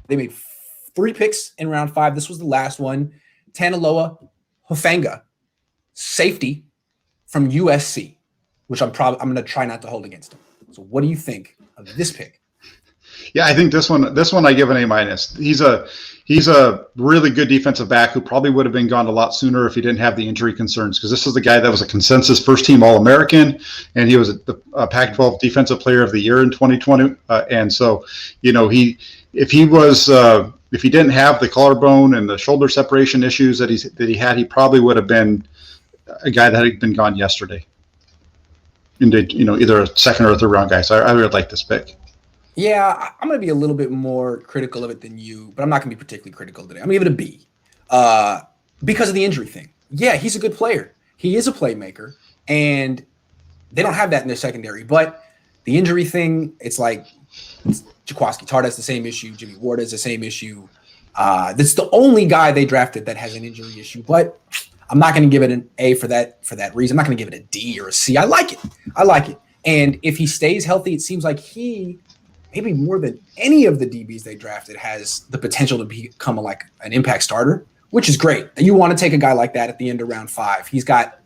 They made 3 picks in round 5. This was the last one. Talanoa Hufanga, safety from USC, which I'm going to try not to hold against him. So what do you think of this pick? Yeah, I think this one I give an A-. He's a really good defensive back who probably would have been gone a lot sooner if he didn't have the injury concerns, because this is the guy that was a consensus first-team All-American, and he was a Pac-12 Defensive Player of the Year in 2020. And so, if he didn't have the collarbone and the shoulder separation issues that he had, he probably would have been a guy that had been gone yesterday. Into either a second or a third round guy. So I really like this pick. Yeah, I'm going to be a little bit more critical of it than you, but I'm not going to be particularly critical today. I'm going to give it a B because of the injury thing. Yeah, he's a good player. He is a playmaker, and they don't have that in their secondary. But the injury thing, it's like Jaquiski Tartt has the same issue. Jimmy Ward has the same issue. That's the only guy they drafted that has an injury issue. But I'm not going to give it an A for that reason. I'm not going to give it a D or a C. I like it. And if he stays healthy, it seems like he – maybe more than any of the DBs they drafted has the potential to become an impact starter, which is great. You want to take a guy like that at the end of round 5. He's got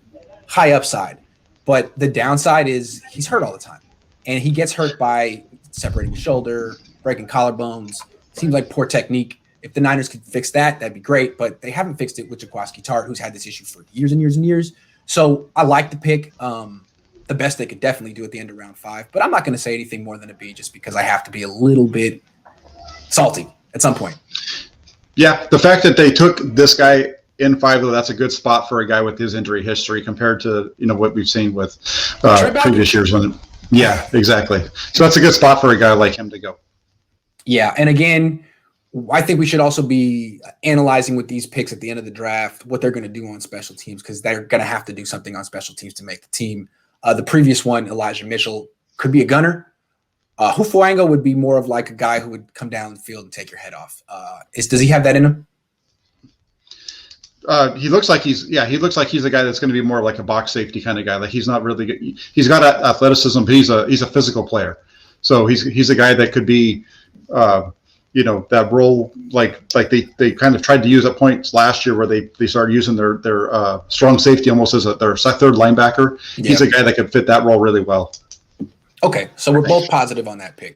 high upside, but the downside is he's hurt all the time, and he gets hurt by separating his shoulder, breaking collarbones. Seems like poor technique. If the Niners could fix that, that'd be great, but they haven't fixed it with Jaquiski Tartt, who's had this issue for years and years and years. So I like the pick. The best they could definitely do at the end of round 5. But I'm not going to say anything more than a B just because I have to be a little bit salty at some point. Yeah, the fact that they took this guy in 5, though, that's a good spot for a guy with his injury history compared to what we've seen with previous years. Yeah, exactly. So that's a good spot for a guy like him to go. Yeah, and again, I think we should also be analyzing with these picks at the end of the draft what they're going to do on special teams, because they're going to have to do something on special teams to make the team. The previous one, Elijah Mitchell, could be a gunner. Hufanga would be more of like a guy who would come down the field and take your head off. Does he have that in him? He looks like he's a guy that's going to be more like a box safety kind of guy. Like he's not really good. He's got athleticism, but he's a physical player. So he's a guy that could be, that role like they kind of tried to use at points last year where they started using their strong safety almost as their third linebacker. Yeah. He's a guy that could fit that role really well. Okay, so we're both positive on that pick.